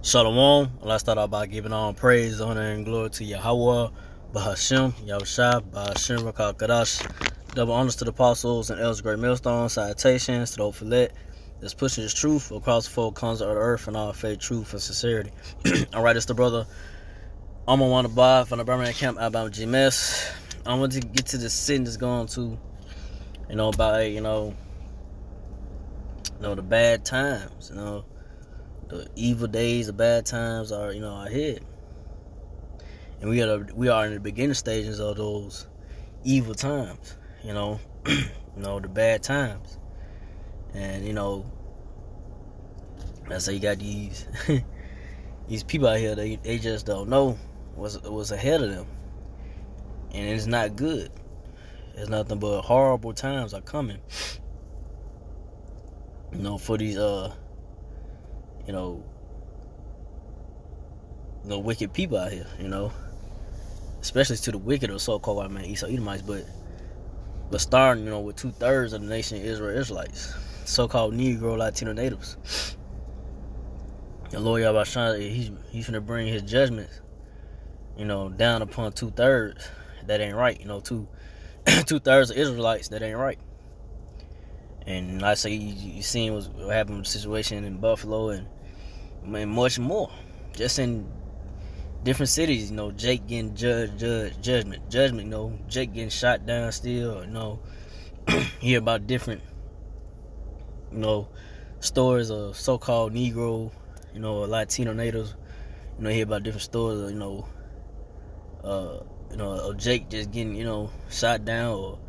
Shalom. Let's start out by giving all praise, honor, and glory to Yahweh, Bahashem, Yahushua, Bahashem, Rakal Kadash. Double honors to the apostles and elders, great millstone, salutations to the old fillet that's pushing his truth across the four corners of the earth and all faith, truth, and sincerity. Alright, it's the brother Amon Wanabah from the Birmingham Camp, Alabama GMS. I want to get to the sin that's going to, about, the bad times, the evil days, the bad times are, ahead. And we are in the beginning stages of those evil times, the bad times. And, that's how you got these these people out here, they just don't know what's ahead of them. And it's not good. There's nothing but horrible times are coming. For these wicked people out here, especially to the wicked or so-called white man Esau Edomites, but starting, with 2/3 of the nation Israel Israelites, so-called Negro Latino natives. The Lord Yahweh, he's gonna bring his judgments, down upon 2/3 that ain't right, 2/3 of Israelites that ain't right. And like I say, you seen what happened with the situation in Buffalo and much more. Just in different cities, Jake getting judgment, Jake getting shot down still, hear about different, stories of so-called Negro, Latino natives, hear about different stories of, of Jake just getting, shot down or,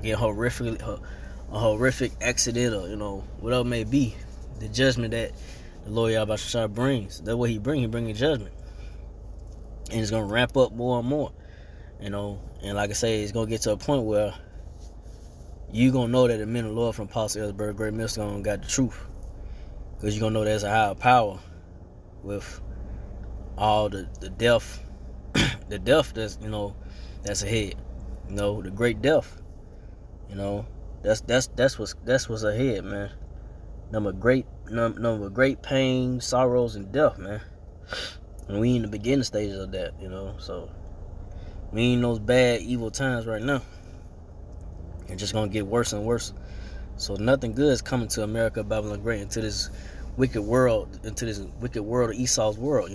getting a horrific accident or, whatever it may be. The judgment that the Lord Yahweh brings. That's what he brings. He brings judgment. And it's going to ramp up more and more. And like I say, it's going to get to a point where you're going to know that the men of the Lord from Apostle Ellsberg, Great Millstone, got the truth. Because you're going to know there's a higher power with all the death, the death that's ahead. The great death. That's what's ahead, man. Number great pain, sorrows, and death, man. And we in the beginning stages of that, so we in those bad, evil times right now. It's just gonna get worse and worse. So nothing good is coming to America, Babylon Great, into this wicked world, of Esau's world,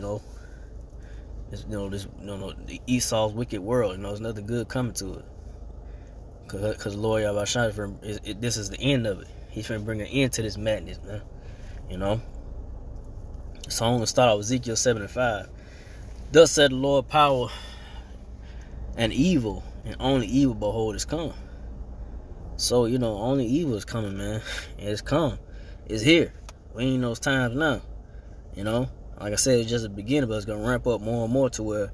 the Esau's wicked world, there's nothing good coming to it. Because Lord Yahweh, this is the end of it. He's trying to bring an end to this madness, man. So I'm going to start out with Ezekiel 7:5. Thus said the Lord, power and evil, and only evil, behold, is come. So, only evil is coming, man. It's come. It's here. We in those times now. Like I said, it's just the beginning, but it's going to ramp up more and more to where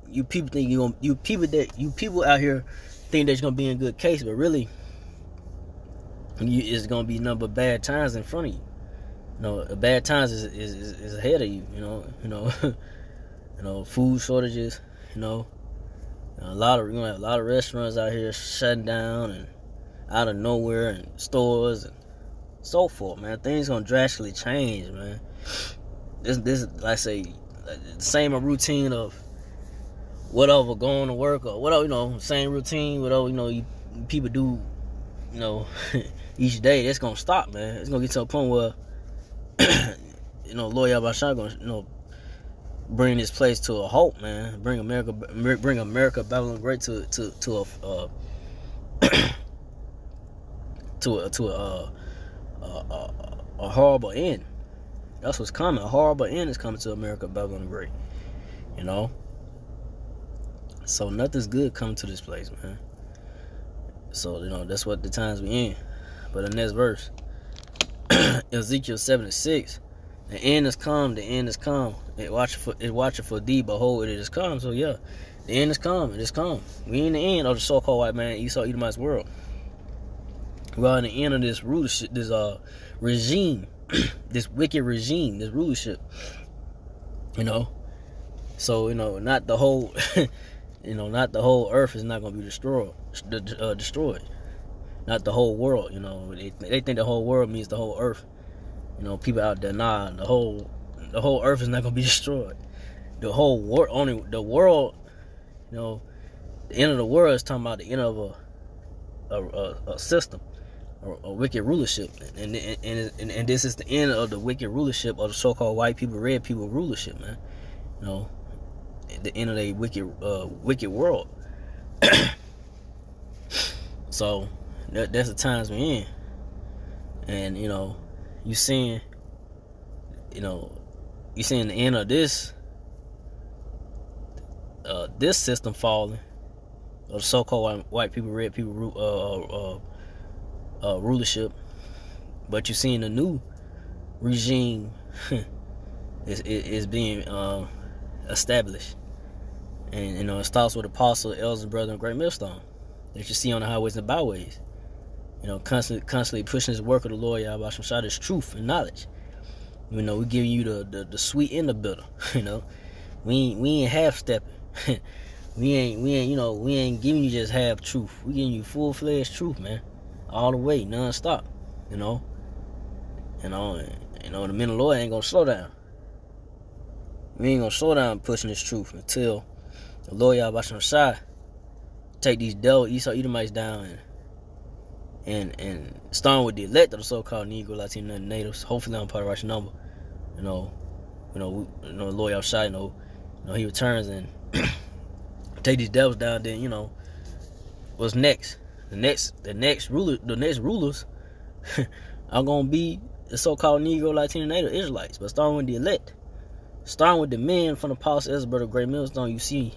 you people think you people out here think that you're going to be in good case, but really, it's gonna be nothing but bad times in front of you. Bad times is ahead of you. Food shortages. A lot of restaurants out here shutting down and out of nowhere, and stores and so forth. Man, things gonna drastically change, man. This like I say, the same routine of whatever going to work or whatever. Same routine, whatever people do. Each day, it's gonna stop, man. It's gonna get to a point where, Lord Yahweh gonna, bring this place to a halt, man. Bring America, Babylon Great to a horrible end. That's what's coming. A horrible end is coming to America, Babylon Great. So nothing's good coming to this place, man. So that's what the times we in. But the next verse, Ezekiel 7:6, the end is come, the end is come. It watching for thee, behold, it is come. So yeah, the end is come, it is come. We in the end of the so-called white man Esau Edomite's world. We are in the end of this rulership, this regime, this wicked regime, this rulership. So not the whole, not the whole earth is not gonna be destroyed. Not the whole world, They think the whole world means the whole earth. You know, people out there, nah, the whole earth is not gonna be destroyed. The whole world, only the world, you know, the end of the world is talking about the end of a system, a wicked rulership, and this is the end of the wicked rulership of the so-called white people, red people rulership, man. You know, the end of the wicked world. So that's the times we're in, and you know, you seeing the end of this system falling, of the so-called white people, red people rulership, but you're seeing the new regime is being established, and you know, it starts with apostle, elders, and brother, and great millstone that you see on the highways and byways. You know, constantly pushing this work of the Lord Yahweh Shem Shah, this truth and knowledge. You know, we're giving you the sweet in the butter. You know, we ain't half stepping. we ain't giving you just half truth. We giving you full fledged truth, man, all the way, non-stop. You know, the men of the Lord ain't gonna slow down. We ain't gonna slow down pushing this truth until the Lord Yahweh Shem Shah take these devil Esau Edomites down, and starting with the elect of the so-called Negro, Latino, and natives. Hopefully, I'm part of the right number. You know, Lord Yahweh Shah, you know, he returns and take these devils down. Then, you know, what's next? The next rulers are gonna be the so-called Negro, Latino, Native Israelites. But starting with the elect, starting with the men from the Apostle Ezra, Brother Great Millstone, you see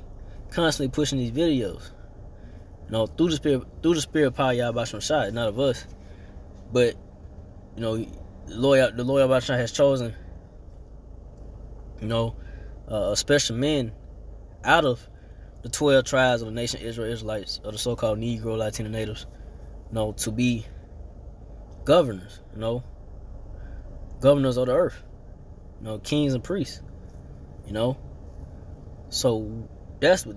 constantly pushing these videos. You know, through the spirit of power Yahweh Shem Shah, not of us. But, you know, the Lord Yahweh Shah has chosen, you know, special men out of the 12 tribes of the nation Israel, Israelites, of the so-called Negro, Latino natives, you know, to be governors, you know, governors of the earth, you know, kings and priests, you know. So that's the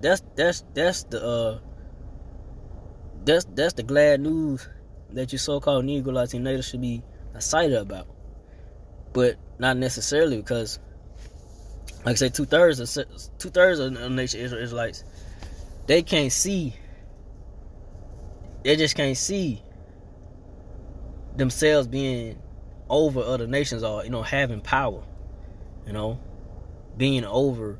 glad news that your so-called Negro, Latino natives should be excited about, but not necessarily, because, like I said, two-thirds of the nation Israel Israelites, they just can't see themselves being over other nations, or, you know, having power, you know, being over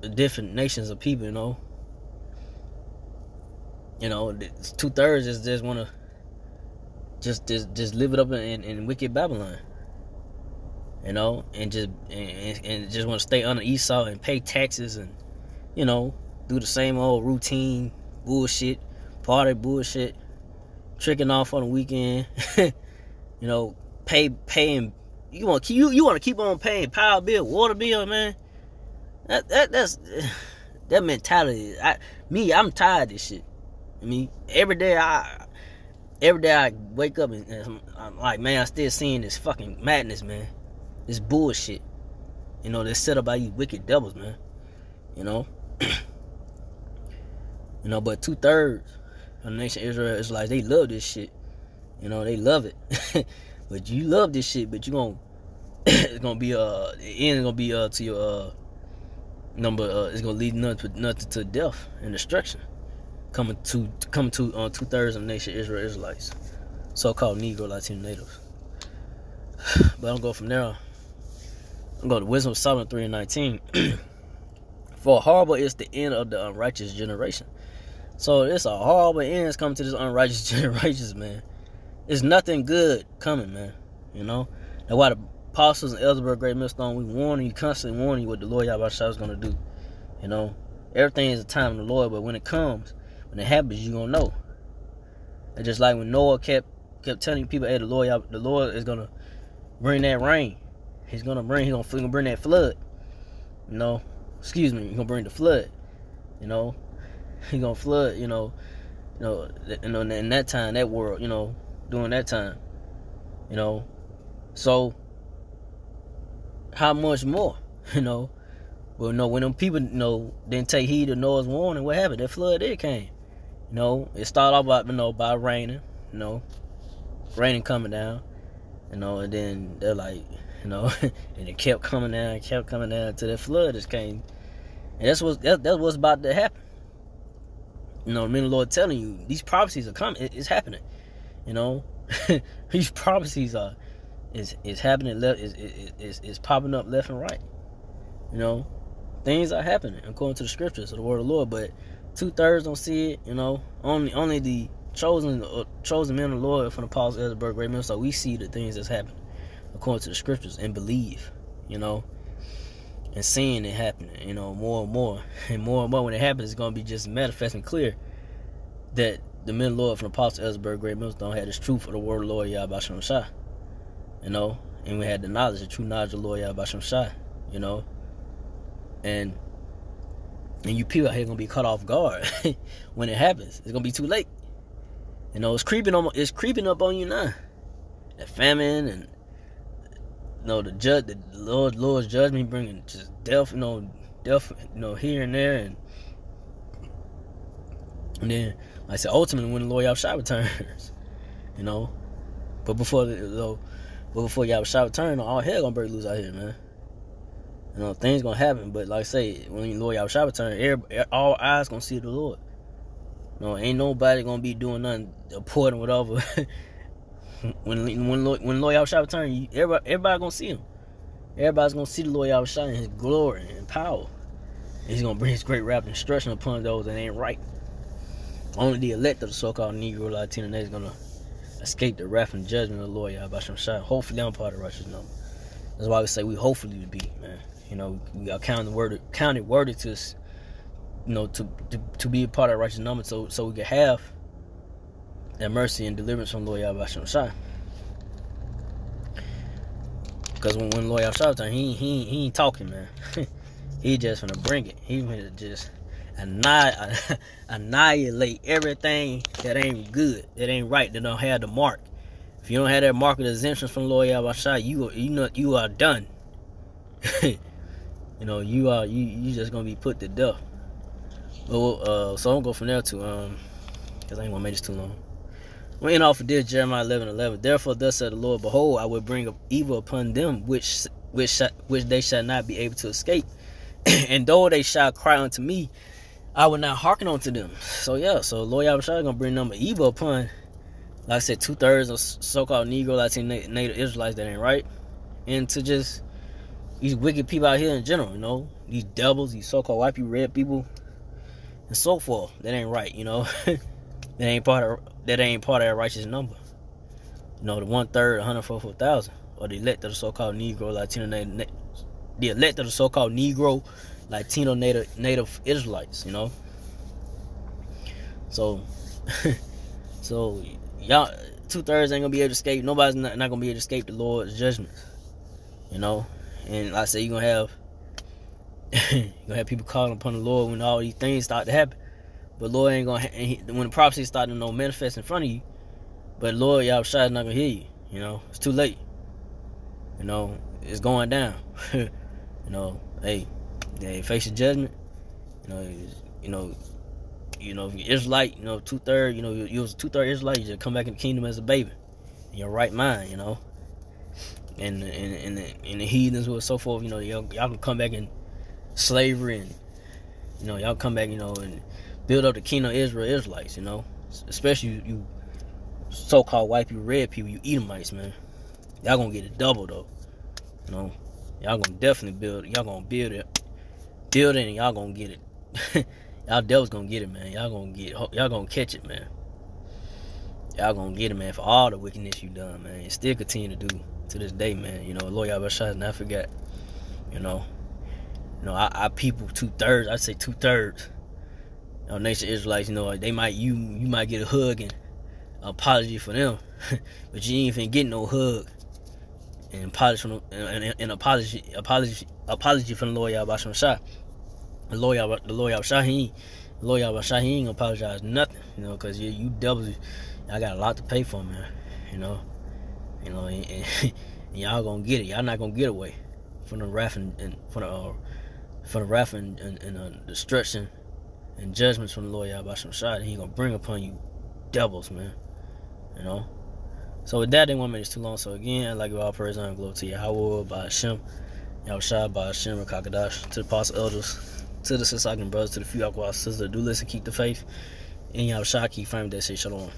the different nations of people, you know. You know, 2/3 just want to just live it up in wicked Babylon, you know, and just want to stay under Esau and pay taxes and, you know, do the same old routine bullshit, party bullshit, tricking off on the weekend. You know, paying. You want to keep on paying power bill, water bill, man. That's that mentality. I'm tired of this shit. I mean, every day I wake up and I'm like, man, I'm still seeing this fucking madness, man. This bullshit. You know, that's set up by these wicked devils, man. You know? You know, but 2/3 of the nation Israel is like, they love this shit. You know, they love it. But you love this shit, but it's gonna be the end is gonna be to your number. It's gonna lead nothing to death and destruction. Coming to 2/3 of the nation Israel Israelites, so-called Negro, Latino natives. But I'll go from there. I'm going to Wisdom of Solomon 3:19. For horrible is the end of the unrighteous generation. So it's a horrible end that's coming to this unrighteous generation, man. There's nothing good coming, man. You know? That's why the apostles and elders of Great Millstone, we warn you, constantly warn you what the Lord Yahweh Shah is going to do. You know? Everything is a time of the Lord, but when it comes, when it happens, you're going to know. And just like when Noah kept telling people, hey, the Lord is going to bring that rain. He's going to bring that flood. You know? Excuse me. He's going to bring the flood. You know? He's going to flood, you know, in that time, that world, you know, during that time. You know? So, how much more? You know? Well, no, when them people, you know, didn't take heed of Noah's warning, what happened? That flood there came. You know, it started off by raining, you know, raining coming down. You know, and then they're like, you know, and it kept coming down, till that flood just came. And that's what's about to happen. You know, the Lord telling you, these prophecies are coming. It's happening. You know, these prophecies is happening. Is popping up left and right. You know, things are happening according to the scriptures of the word of the Lord. But 2/3 don't see it. You know, only the chosen men of the Lord from the Apostles, Edinburgh, Great Minister, we see the things that's happening according to the scriptures and believe. You know, and seeing it happening, you know, more and more. And more when it happens, it's going to be just manifesting clear that the men of the Lord from the Apostle Ellsberg, Great Millstone, had this truth of the word of the Lord, Yahweh Shem Shai. You know, and we had the knowledge, the true knowledge of the Lord, Yahweh Shem Shai. You know, and you people out here going to be caught off guard when it happens. It's going to be too late. You know, it's creeping up on you now. That famine and, you know, the Lord's judgment bringing just death, here and there, and then, like I said, ultimately when the Lord Yahweh returns, you know, but before Yahweh returns, all hell gonna break loose out here, man. You know, things gonna happen, but like I say, when the Lord Yahweh returns, all eyes gonna see the Lord. You know, ain't nobody gonna be doing nothing, reporting whatever. When Lord Yahweh return, everybody gonna see him. Everybody's gonna see the Lord Yahweh in his glory and power. And he's gonna bring his great wrath and destruction upon those that ain't right. Only the elect of the so-called Negro Latino nation is gonna escape the wrath and judgment of the Lord Yahweh Shai. Hopefully, I'm part of the righteous number. That's why we say we hopefully would be, man. You know, we are counted worthy to us, you know, to be a part of the righteous number, so we can have that mercy and deliverance from Lord Yahweh Shai. Because when Lord Yahweh Shai, he ain't talking, man. He just gonna bring it. He gonna just annihilate everything that ain't good, that ain't right, that don't have the mark. If you don't have that mark of exemption from Lord Yahweh Shai, you are done. You know, you just gonna be put to death. Well, so I'm gonna go from there to because I ain't gonna make this too long. We end off of this, Jeremiah 11:11. Therefore, thus said the Lord, behold, I will bring up evil upon them, which they shall not be able to escape. And though they shall cry unto me, I will not hearken unto them. So yeah, so Lord Yahweh Shai gonna bring them evil upon, like I said, 2/3 of so-called Negro, Latino, Native Israelites that ain't right, and to just these wicked people out here in general, you know, these devils, these so-called white people, red people, and so forth, that ain't right, you know. that ain't part of that righteous number. You know, the 1/3, 144,000, or the elect of the so-called Negro, Latino, the elect of the so-called Negro, Latino, Native Israelites, you know. So, so y'all 2/3 ain't gonna be able to escape. Nobody's not gonna be able to escape the Lord's judgments, you know. And like I say, you're gonna have people calling upon the Lord when all these things start to happen. But Lord ain't gonna when the prophecy start to manifest in front of you. But Lord Yahweh Shai is not gonna hear you. You know, it's too late. You know, it's going down. You know, hey, face your judgment. You know, if you're Israelite, you know, 2/3, you know, you was a 2/3 Israelite, you just come back in the kingdom as a baby, in your right mind, you know. And the heathens or so forth, you know, y'all can come back in slavery, and you know, y'all come back, you know, and build up the kingdom of Israel, Israelites, you know, especially you so-called white people, red people, you Edomites, man. Y'all gonna get it double though, you know. Y'all gonna definitely build it, and y'all gonna get it. Y'all devils gonna get it, man. Y'all gonna catch it, man. Y'all gonna get it, man, for all the wickedness you done, man. And still continue to do to this day, man. You know, Lord Yahweh Shai not forget. You know, I people 2/3. I say 2/3. You know, nation Israelites, you know, they might you might get a hug and apology for them, but you ain't even get no hug and apology from apology from the Lord Yahweh Shai. The Lord Yahweh Shai, he ain't gonna apologize nothing, you know, because you devils, I got a lot to pay for, man. You know, and y'all gonna get it. Y'all not gonna get away from the wrath and from the wrath and destruction and judgments from the Lord Yahweh Shai. He gonna bring upon you devils, man. You know. So with that, they won't make this too long. So again, like all praise and glory to Yahweh, by Hashem, Yahushua, by Hashem, and Kakadash, to the apostle elders, to the Sisakan brothers, to the few Aqua sisters that do listen, keep the faith, and Yahushua keep firm that say shalom.